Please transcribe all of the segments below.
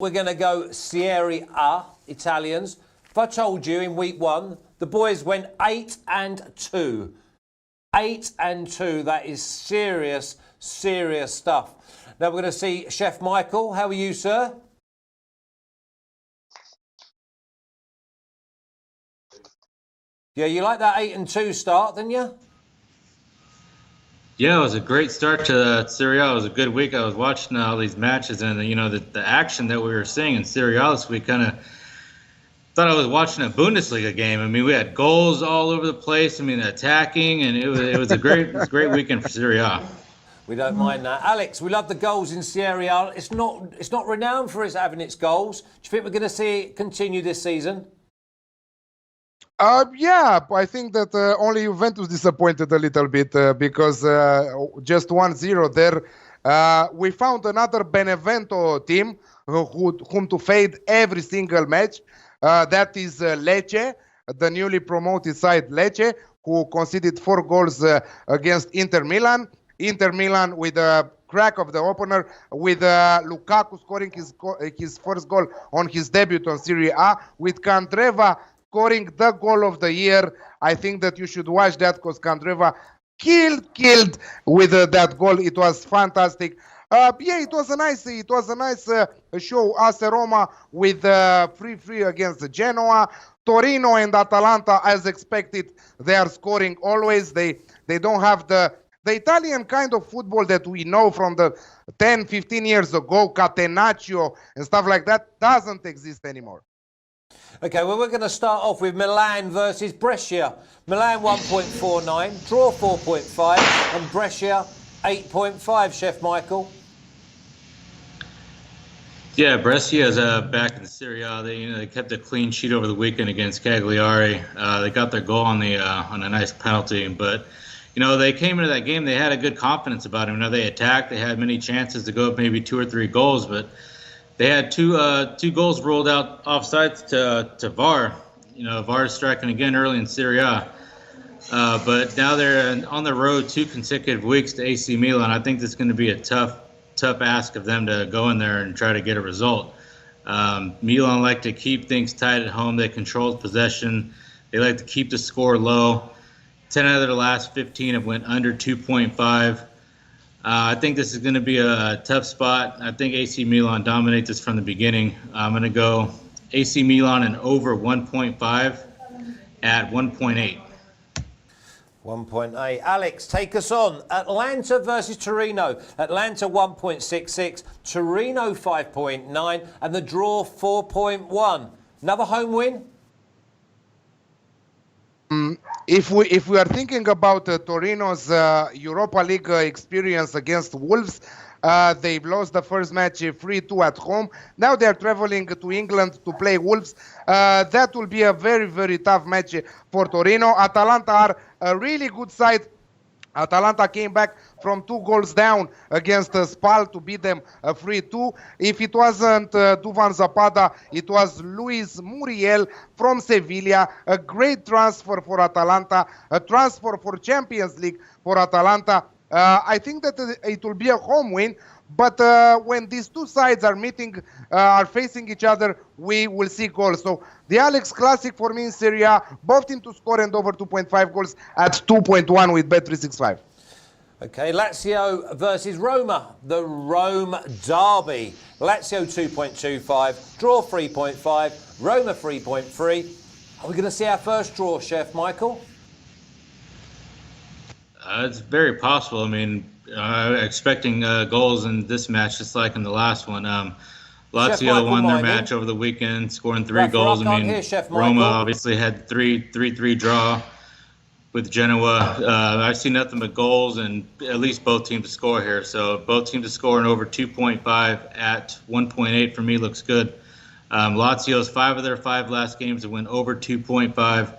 We're going to go Serie A, Italians. If I told you in week one, the boys went 8-2. 8-2. That is serious, serious stuff. Now we're going to see Chef Michael. How are you, sir? Yeah, you like that 8-2 start, didn't you? Yeah, it was a great start to Serie A. It was a good week. I was watching all these matches, and the action that we were seeing in Serie A this week kind of thought I was watching a Bundesliga game. I mean, we had goals all over the place. I mean, attacking, and it was a great weekend for Serie A. We don't mind that. Alex, we love the goals in Serie A. It's not renowned for having its goals. Do you think we're going to see it continue this season? Yeah, I think that only Juventus disappointed a little bit because just 1-0 there. We found another Benevento team whom to fade every single match. That is Lecce, the newly promoted side Lecce, who conceded 4 goals against Inter Milan. Inter Milan with a crack of the opener, with Lukaku scoring his first goal on his debut on Serie A, with Candreva scoring the goal of the year. I think that you should watch that because Candreva killed with that goal. It was fantastic. Yeah, it was a nice show. AS Roma with 3-3 against Genoa. Torino and Atalanta, as expected, they are scoring always. They don't have the Italian kind of football that we know from the 10-15 years ago, Catenaccio and stuff like that, doesn't exist anymore. Okay, well, we're going to start off with Milan versus Brescia. Milan 1.49, draw 4.5, and Brescia 8.5, Chef Michael. Yeah, Brescia is back in the Serie A. They kept a clean sheet over the weekend against Cagliari. They got their goal on a nice penalty, but they came into that game. They had a good confidence about them. They attacked. They had many chances to go up maybe 2 or 3 goals, but they had two goals ruled out offsides to VAR. VAR striking again early in Serie A. But now they're on the road 2 consecutive weeks to AC Milan. I think this is going to be a tough ask of them to go in there and try to get a result. Milan like to keep things tight at home. They control possession. They like to keep the score low. 10 out of their last 15 have went under 2.5. I think this is going to be a tough spot. I think AC Milan dominates this from the beginning. I'm going to go AC Milan and over 1.5 at 1.8. 1.8. Alex, take us on. Atalanta versus Torino. Atalanta 1.66, Torino 5.9, and the draw 4.1. Another home win? If we are thinking about Torino's Europa League experience against Wolves, they've lost the first match 3-2 at home. Now they're traveling to England to play Wolves. That will be a very, very tough match for Torino. Atalanta are a really good side. Atalanta came back from 2 goals down against Spal to beat them 3-2. If it wasn't Duvan Zapata, it was Luis Muriel from Sevilla. A great transfer for Atalanta, a transfer for Champions League for Atalanta. I think that it will be a home win, but when these 2 sides are facing each other, we will see goals. So the Alex Classic for me in Serie A, both teams to score and over 2.5 goals at 2.1 with Bet365. Okay, Lazio versus Roma, the Rome derby. Lazio 2.25, draw 3.5, Roma 3.3. Are we going to see our first draw, Chef Michael? It's very possible. I mean, expecting goals in this match, just like in the last one. Lazio won their match over the weekend, scoring 3 goals. I mean, Roma obviously had 3-3 draw with Genoa. I see nothing but goals, and at least both teams to score here. So both teams to score and over 2.5 at 1.8 for me looks good. Lazio's 5 of their 5 last games have went over 2.5.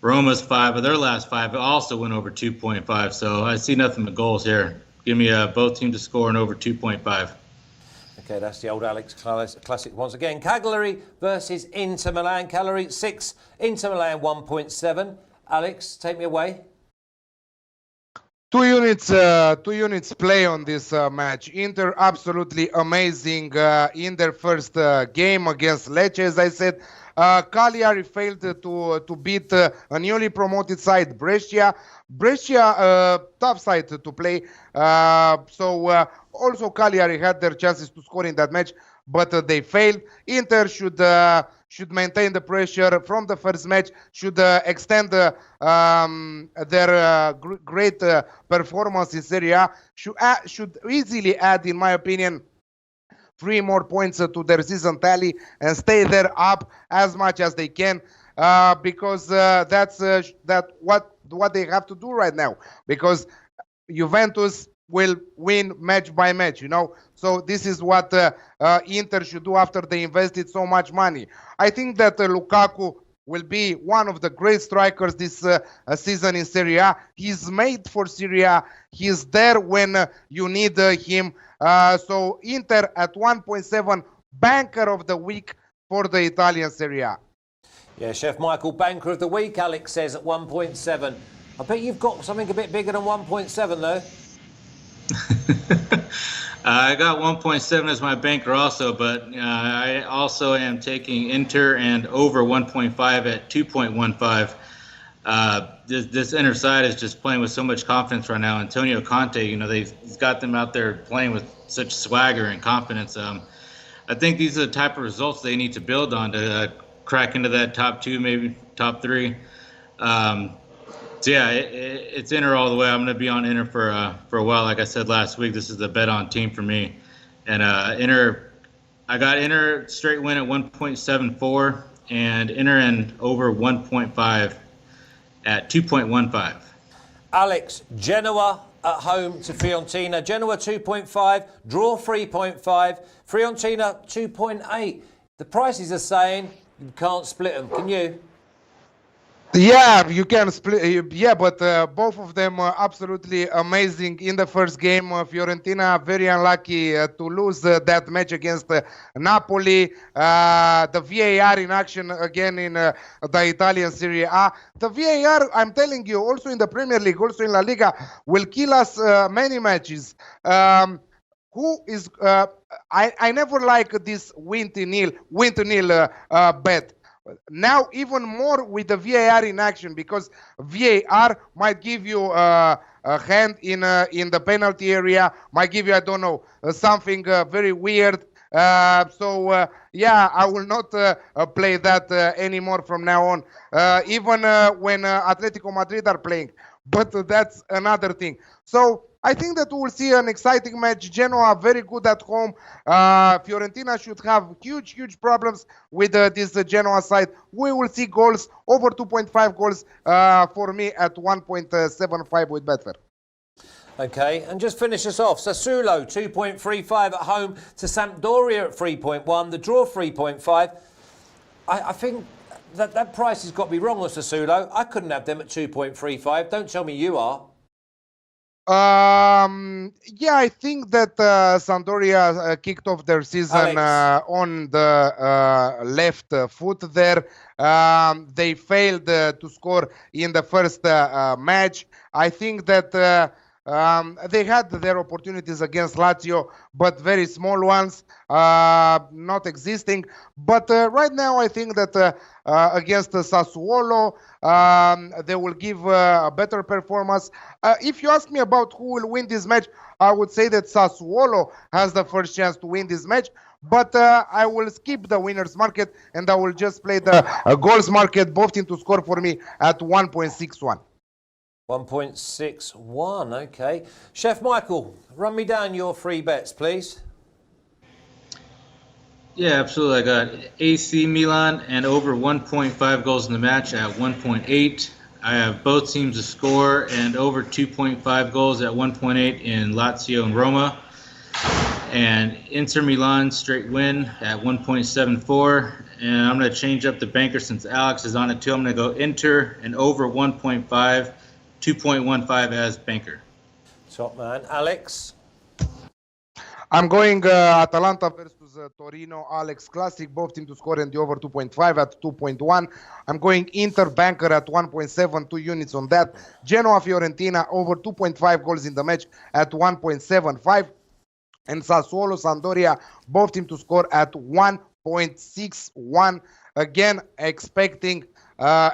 Roma's 5 of their last 5 also went over 2.5. So I see nothing but goals here. Give me both teams to score and over 2.5. Okay, that's the old Alex Classic once again. Cagliari versus Inter Milan. Cagliari 6, Inter Milan 1.7. Alex, take me away. Two units play on this match. Inter absolutely amazing in their first game against Lecce, as I said. Cagliari failed to beat a newly promoted side, Brescia. Brescia, tough side to play. Also Cagliari had their chances to score in that match, but they failed. Inter should maintain the pressure from the first match, should extend their great performance in Serie A, should easily add, in my opinion, 3 more points to their season tally and stay there up as much as they can, because that's what they have to do right now, because Juventus will win match by match, So this is what Inter should do after they invested so much money. I think that Lukaku will be one of the great strikers this season in Serie A. He's made for Serie A. He's there when you need him. So Inter at 1.7, banker of the week for the Italian Serie A. Yeah, Chef Michael, banker of the week, Alex says at 1.7. I bet you've got something a bit bigger than 1.7 though. I got 1.7 as my banker also, but I also am taking Inter and over 1.5 at 2.15. This Inter side is just playing with so much confidence right now. Antonio Conte, he's got them out there playing with such swagger and confidence. I think these are the type of results they need to build on to crack into that top 2, maybe top 3. So yeah, it's Inter all the way. I'm going to be on Inter for a while. Like I said last week, this is the bet on team for me. And Inter, I got Inter straight win at 1.74 and Inter and over 1.5 at 2.15. Alex, Genoa at home to Fiorentina. Genoa 2.5, draw 3.5, Fiorentina 2.8. The prices are saying you can't split them. Can you? Yeah, you can split. Yeah, but both of them are absolutely amazing in the first game. Fiorentina very unlucky to lose that match against Napoli. The VAR in action again in the Italian Serie A. The VAR, I'm telling you, also in the Premier League, also in La Liga, will kill us many matches. Who is? I never like this win to nil bet. Now even more with the VAR in action, because VAR might give you a hand in the penalty area, might give you, I don't know, something very weird. Yeah, I will not play that anymore from now on, even when Atletico Madrid are playing. But that's another thing. So I think that we will see an exciting match. Genoa very good at home. Fiorentina should have huge problems with this Genoa side. We will see goals, over 2.5 goals for me at 1.75 with Betfair. Okay, and just finish us off. Sassuolo 2.35 at home to Sampdoria at 3.1. The draw 3.5. I think that price has got to be wrong on Sassuolo. I couldn't have them at 2.35. Don't tell me you are. Yeah, I think that Sampdoria kicked off their season on the left foot there. They failed to score in the first match. I think that they had their opportunities against Lazio, but very small ones, not existing. But right now, I think that against Sassuolo, they will give a better performance. If you ask me about who will win this match, I would say that Sassuolo has the first chance to win this match. But I will skip the winners market and I will just play the goals market, both teams to score for me at 1.61. 1.61, okay. Chef Michael, run me down your free bets, please. Yeah, absolutely. I got AC Milan and over 1.5 goals in the match at 1.8. I have both teams to score and over 2.5 goals at 1.8 in Lazio and Roma. And Inter Milan straight win at 1.74. And I'm going to change up the banker since Alex is on it too. I'm going to go Inter and over 1.5, 2.15 as banker. Top man. Alex? I'm going Atalanta versus Torino Alex Classic, both team to score and the over 2.5 at 2.1. I'm going Inter Banker at 1.7, 2 units on that. Genoa Fiorentina over 2.5 goals in the match at 1.75. And Sassuolo Sampdoria, both team to score at 1.61. Again, expecting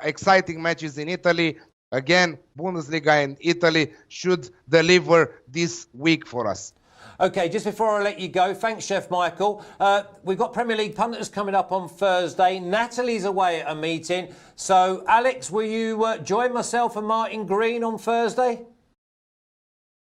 exciting matches in Italy. Again, Bundesliga in Italy should deliver this week for us. Okay, just before I let you go, thanks, Chef Michael. We've got Premier League punters coming up on Thursday. Natalie's away at a meeting. So, Alex, will you join myself and Martin Green on Thursday?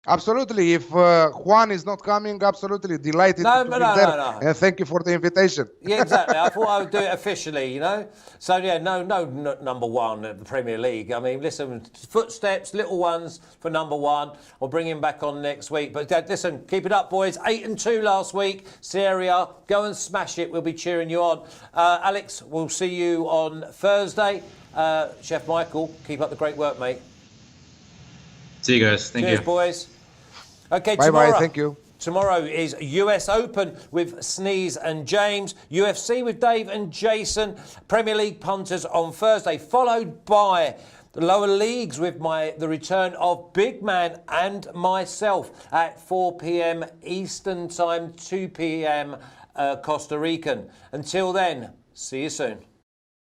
Absolutely. If Juan is not coming, absolutely delighted to be there. No. And thank you for the invitation. Yeah, exactly. I thought I would do it officially, you know. So, yeah, no number one at the Premier League. I mean, listen, footsteps, little ones for number one. I'll bring him back on next week. But, listen, keep it up, boys. 8-2 last week. Serie A. Go and smash it. We'll be cheering you on. Alex, we'll see you on Thursday. Chef Michael, keep up the great work, mate. See you guys. Thank you. Cheers, boys. Okay, Bye-bye. Thank you. Tomorrow is US Open with Sneeze and James, UFC with Dave and Jason, Premier League punters on Thursday, followed by the lower leagues with the return of Big Man and myself at 4 p.m. Eastern Time, 2 p.m. Costa Rican. Until then, see you soon.